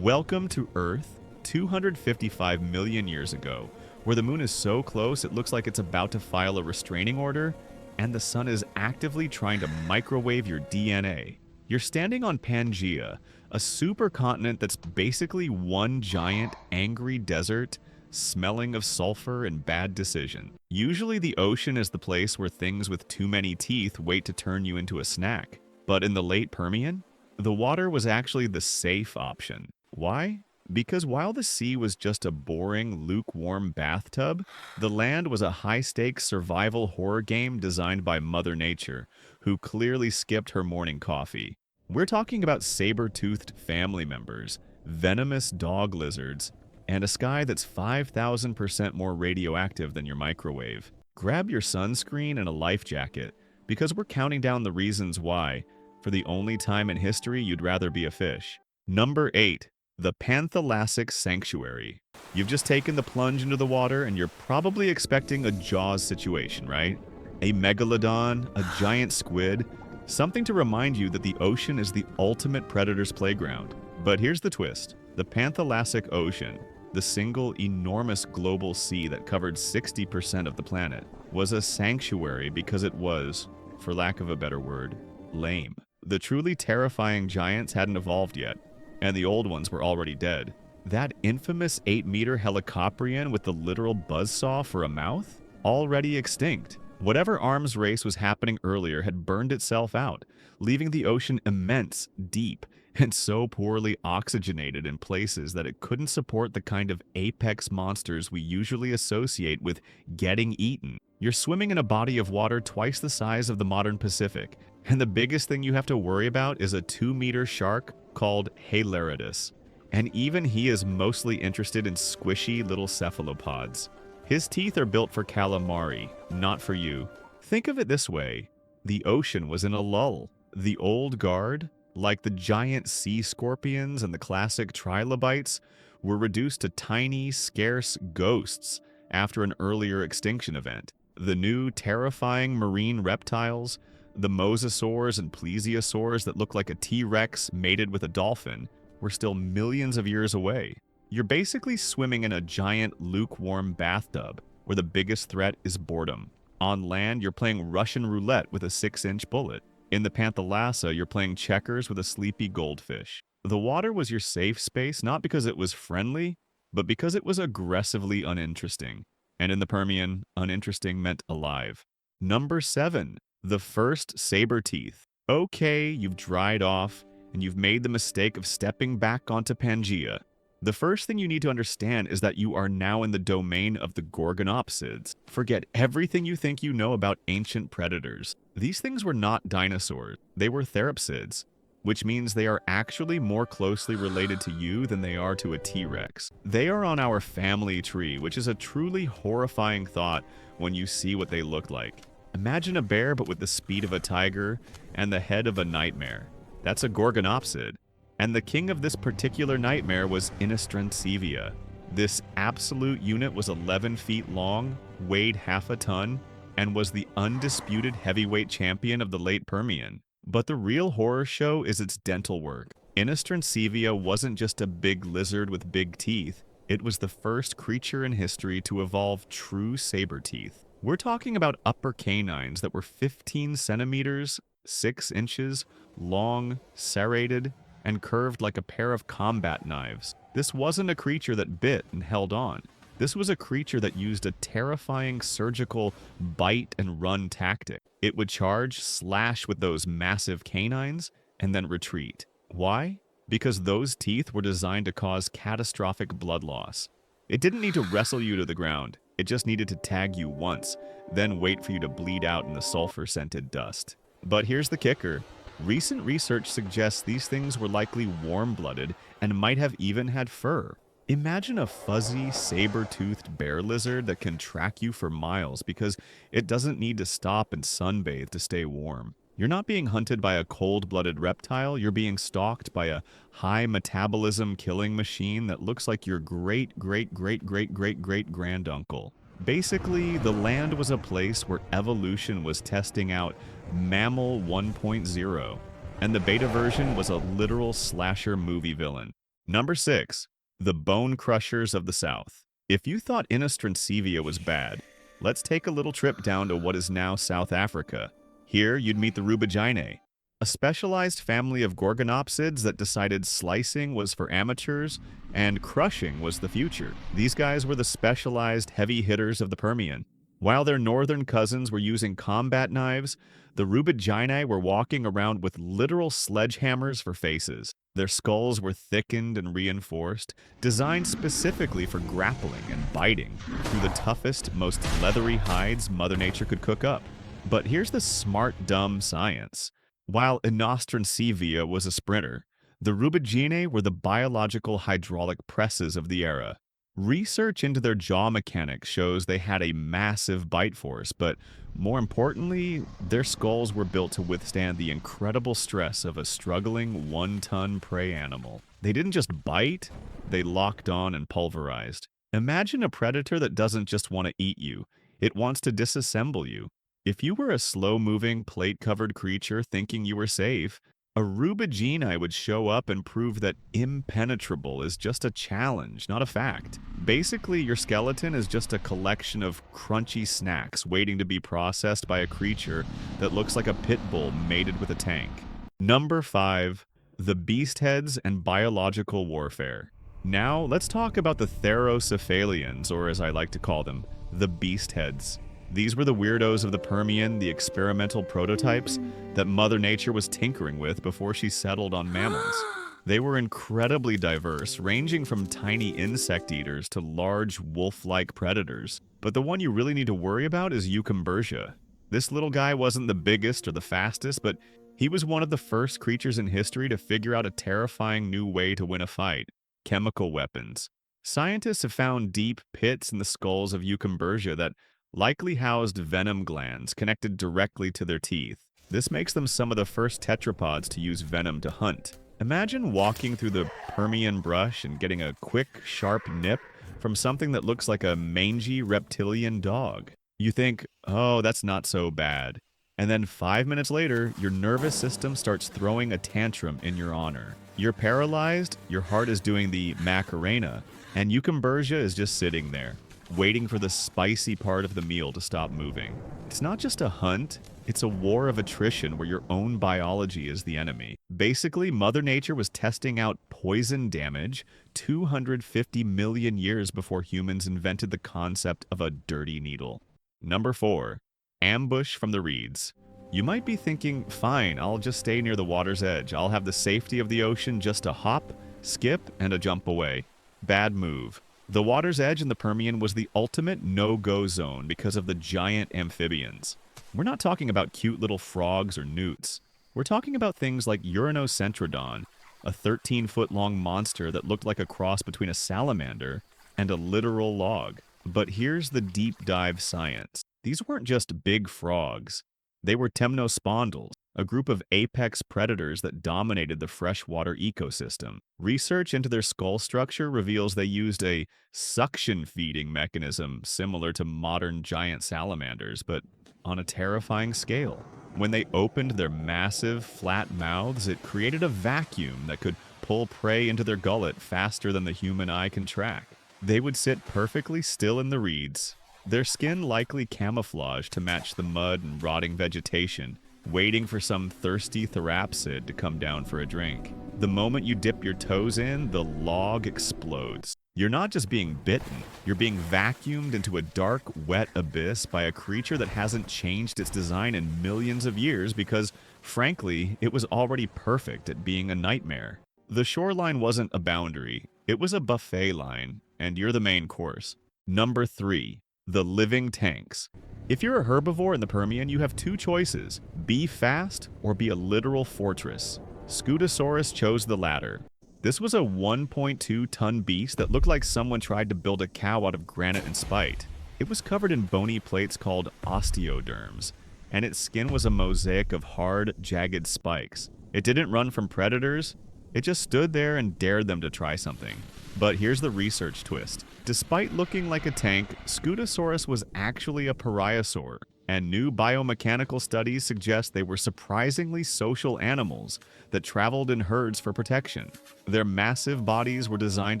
Welcome to Earth 255 million years ago, where the moon is so close it looks like it's about to file a restraining order, and the sun is actively trying to microwave your DNA. You're standing on Pangaea, a supercontinent that's basically one giant, angry desert, smelling of sulfur and bad decision. Usually the ocean is the place where things with too many teeth wait to turn you into a snack. But in the late Permian, the water was actually the safe option. Why? Because while the sea was just a boring, lukewarm bathtub, the land was a high-stakes survival horror game designed by Mother Nature, who clearly skipped her morning coffee. We're talking about saber-toothed family members, venomous dog lizards, and a sky that's 5,000% more radioactive than your microwave. Grab your sunscreen and a life jacket, because we're counting down the reasons why, for the only time in history you'd rather be a fish. Number 8. The Panthalassa Sanctuary. You've just taken the plunge into the water and you're probably expecting a Jaws situation, right? A megalodon, a giant squid, something to remind you that the ocean is the ultimate predator's playground. But here's the twist. The Panthalassa Ocean, the single enormous global sea that covered 60% of the planet, was a sanctuary because it was, for lack of a better word, lame. The truly terrifying giants hadn't evolved yet, and the old ones were already dead. That infamous 8-meter helicopterian with the literal buzzsaw for a mouth? Already extinct. Whatever arms race was happening earlier had burned itself out, leaving the ocean immense, deep, and so poorly oxygenated in places that it couldn't support the kind of apex monsters we usually associate with getting eaten. You're swimming in a body of water twice the size of the modern Pacific, and the biggest thing you have to worry about is a 2-meter shark called Haleritis. And even he is mostly interested in squishy little cephalopods. His teeth are built for calamari, not for you. Think of it this way. The ocean was in a lull. The old guard, like the giant sea scorpions and the classic trilobites, were reduced to tiny, scarce ghosts after an earlier extinction event. The new, terrifying marine reptiles, the mosasaurs and plesiosaurs that look like a T-Rex mated with a dolphin, were still millions of years away. You're basically swimming in a giant, lukewarm bathtub, where the biggest threat is boredom. On land, you're playing Russian roulette with a 6-inch bullet. In the Panthalassa, you're playing checkers with a sleepy goldfish. The water was your safe space not because it was friendly, but because it was aggressively uninteresting. And in the Permian, uninteresting meant alive. Number 7. The first saber-teeth. Okay, you've dried off, and you've made the mistake of stepping back onto Pangaea. The first thing you need to understand is that you are now in the domain of the Gorgonopsids. Forget everything you think you know about ancient predators. These things were not dinosaurs. They were therapsids, which means they are actually more closely related to you than they are to a T-Rex. They are on our family tree, which is a truly horrifying thought when you see what they look like. Imagine a bear but with the speed of a tiger and the head of a nightmare. That's a Gorgonopsid. And the king of this particular nightmare was Innostrancevia. This absolute unit was 11 feet long, weighed half a ton, and was the undisputed heavyweight champion of the late Permian. But the real horror show is its dental work. Innostrancevia wasn't just a big lizard with big teeth. It was the first creature in history to evolve true saber teeth. We're talking about upper canines that were 15 centimeters, 6 inches, long, serrated, and curved like a pair of combat knives. This wasn't a creature that bit and held on. This was a creature that used a terrifying surgical bite and run tactic. It would charge, slash with those massive canines, and then retreat. Why? Because those teeth were designed to cause catastrophic blood loss. It didn't need to wrestle you to the ground. It just needed to tag you once, then wait for you to bleed out in the sulfur-scented dust. But here's the kicker. Recent research suggests these things were likely warm-blooded and might have even had fur. Imagine a fuzzy, saber-toothed bear lizard that can track you for miles because it doesn't need to stop and sunbathe to stay warm. You're not being hunted by a cold-blooded reptile, you're being stalked by a high-metabolism killing machine that looks like your great-great-great-great-great-great-granduncle. Basically, the land was a place where evolution was testing out Mammal 1.0, and the beta version was a literal slasher movie villain. Number 6. The bone crushers of the South. If you thought Innostrancevia was bad, let's take a little trip down to what is now South Africa. Here, you'd meet the Rubaginae, a specialized family of Gorgonopsids that decided slicing was for amateurs and crushing was the future. These guys were the specialized heavy hitters of the Permian. While their northern cousins were using combat knives, the Rubaginae were walking around with literal sledgehammers for faces. Their skulls were thickened and reinforced, designed specifically for grappling and biting through the toughest, most leathery hides Mother Nature could cook up. But here's the smart, dumb science. While Innostrancevia was a sprinter, the Rubaginae were the biological hydraulic presses of the era. Research into their jaw mechanics shows they had a massive bite force, but more importantly, their skulls were built to withstand the incredible stress of a struggling one-ton prey animal. They didn't just bite, they locked on and pulverized. Imagine a predator that doesn't just want to eat you, it wants to disassemble you. If you were a slow-moving, plate-covered creature thinking you were safe, a Rubaginae would show up and prove that impenetrable is just a challenge, not a fact. Basically, your skeleton is just a collection of crunchy snacks waiting to be processed by a creature that looks like a pit bull mated with a tank. Number 5. The beast heads and biological warfare. Now, let's talk about the Therocephalians, or as I like to call them, the beast heads. These were the weirdos of the Permian, the experimental prototypes that Mother Nature was tinkering with before she settled on mammals. They were incredibly diverse, ranging from tiny insect eaters to large wolf-like predators. But the one you really need to worry about is Eucymbergia. This little guy wasn't the biggest or the fastest, but he was one of the first creatures in history to figure out a terrifying new way to win a fight: chemical weapons. Scientists have found deep pits in the skulls of Eucymbergia that likely housed venom glands connected directly to their teeth. This makes them some of the first tetrapods to use venom to hunt. Imagine walking through the Permian brush and getting a quick, sharp nip from something that looks like a mangy reptilian dog. You think, oh, that's not so bad. And then 5 minutes later, your nervous system starts throwing a tantrum in your honor. You're paralyzed, your heart is doing the Macarena, and Eucymbergia is just sitting there, waiting for the spicy part of the meal to stop moving. It's not just a hunt, it's a war of attrition where your own biology is the enemy. Basically, Mother Nature was testing out poison damage 250 million years before humans invented the concept of a dirty needle. Number 4. Ambush from the reeds. You might be thinking, fine, I'll just stay near the water's edge. I'll have the safety of the ocean just a hop, skip, and a jump away. Bad move. The water's edge in the Permian was the ultimate no-go zone because of the giant amphibians. We're not talking about cute little frogs or newts. We're talking about things like Uranosentrodon, a 13-foot-long monster that looked like a cross between a salamander and a literal log. But here's the deep dive science. These weren't just big frogs. They were temnospondyls, a group of apex predators that dominated the freshwater ecosystem. Research into their skull structure reveals they used a suction-feeding mechanism similar to modern giant salamanders, but on a terrifying scale. When they opened their massive, flat mouths, it created a vacuum that could pull prey into their gullet faster than the human eye can track. They would sit perfectly still in the reeds, their skin likely camouflaged to match the mud and rotting vegetation, waiting for some thirsty therapsid to come down for a drink. The moment you dip your toes in, the log explodes. You're not just being bitten, you're being vacuumed into a dark, wet abyss by a creature that hasn't changed its design in millions of years because, frankly, it was already perfect at being a nightmare. The shoreline wasn't a boundary, it was a buffet line, and you're the main course. Number 3. The living tanks. If you're a herbivore in the Permian, you have two choices: be fast or be a literal fortress. Scutosaurus chose the latter. This was a 1.2-ton beast that looked like someone tried to build a cow out of granite and spite. It was covered in bony plates called osteoderms, and its skin was a mosaic of hard, jagged spikes. It didn't run from predators, it just stood there and dared them to try something. But here's the research twist. Despite looking like a tank, Scutosaurus was actually a pariasaur, and new biomechanical studies suggest they were surprisingly social animals that traveled in herds for protection. Their massive bodies were designed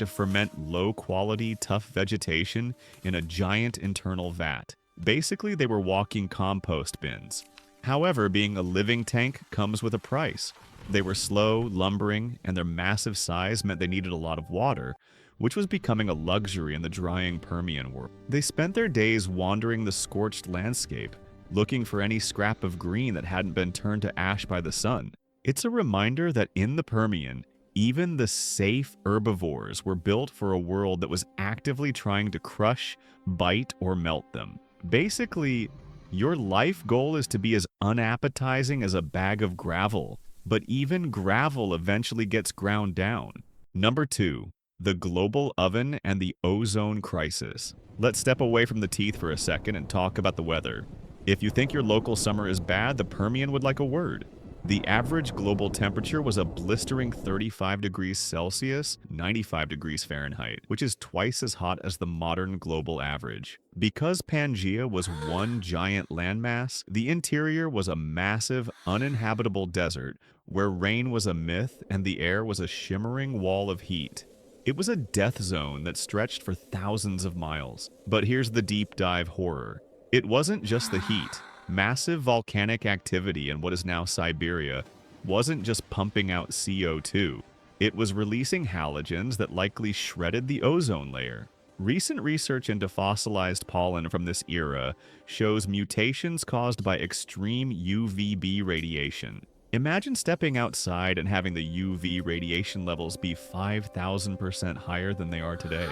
to ferment low-quality, tough vegetation in a giant internal vat. Basically, they were walking compost bins. However, being a living tank comes with a price. They were slow, lumbering, and their massive size meant they needed a lot of water, which was becoming a luxury in the drying Permian world. They spent their days wandering the scorched landscape, looking for any scrap of green that hadn't been turned to ash by the sun. It's a reminder that in the Permian, even the safe herbivores were built for a world that was actively trying to crush, bite, or melt them. Basically, your life goal is to be as unappetizing as a bag of gravel, but even gravel eventually gets ground down. Number 2. The global oven and the ozone crisis. Let's step away from the teeth for a second and talk about the weather. If you think your local summer is bad, the Permian would like a word. The average global temperature was a blistering 35 degrees Celsius, 95 degrees Fahrenheit, which is twice as hot as the modern global average. Because Pangaea was one giant landmass, the interior was a massive, uninhabitable desert where rain was a myth and the air was a shimmering wall of heat. It was a death zone that stretched for thousands of miles. But here's the deep dive horror. It wasn't just the heat. Massive volcanic activity in what is now Siberia wasn't just pumping out CO2. It was releasing halogens that likely shredded the ozone layer. Recent research into fossilized pollen from this era shows mutations caused by extreme UVB radiation. Imagine stepping outside and having the UV radiation levels be 5,000% higher than they are today.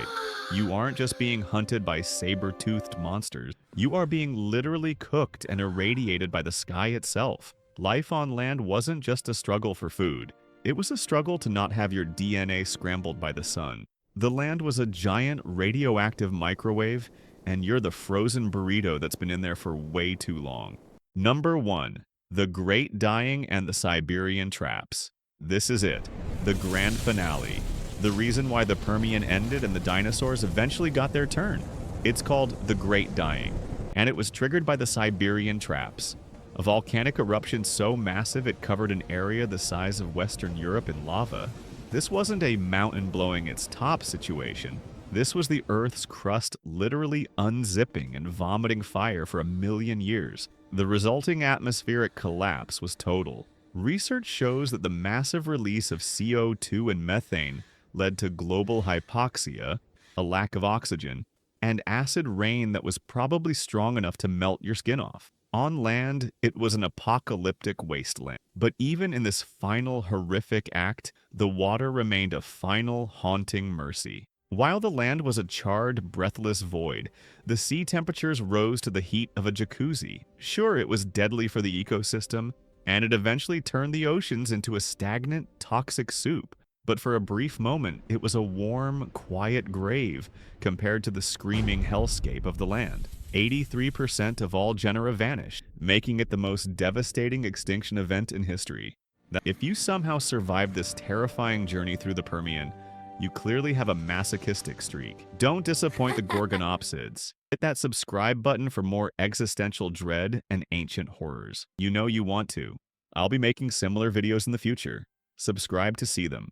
You aren't just being hunted by saber-toothed monsters. You are being literally cooked and irradiated by the sky itself. Life on land wasn't just a struggle for food. It was a struggle to not have your DNA scrambled by the sun. The land was a giant radioactive microwave, and you're the frozen burrito that's been in there for way too long. Number 1. The Great Dying and the Siberian Traps. This is it, the grand finale. The reason why the Permian ended and the dinosaurs eventually got their turn. It's called the Great Dying, and it was triggered by the Siberian Traps, a volcanic eruption so massive it covered an area the size of Western Europe in lava. This wasn't a mountain blowing its top situation. This was the Earth's crust literally unzipping and vomiting fire for 1,000,000 years. The resulting atmospheric collapse was total. Research shows that the massive release of CO2 and methane led to global hypoxia, a lack of oxygen, and acid rain that was probably strong enough to melt your skin off. On land, it was an apocalyptic wasteland. But even in this final horrific act, the water remained a final haunting mercy. While the land was a charred, breathless void, the sea temperatures rose to the heat of a jacuzzi. Sure, it was deadly for the ecosystem, and it eventually turned the oceans into a stagnant, toxic soup. But for a brief moment, it was a warm, quiet grave compared to the screaming hellscape of the land. 83% of all genera vanished, making it the most devastating extinction event in history. Now, if you somehow survived this terrifying journey through the Permian, you clearly have a masochistic streak. Don't disappoint the Gorgonopsids. Hit that subscribe button for more existential dread and ancient horrors. You know you want to. I'll be making similar videos in the future. Subscribe to see them.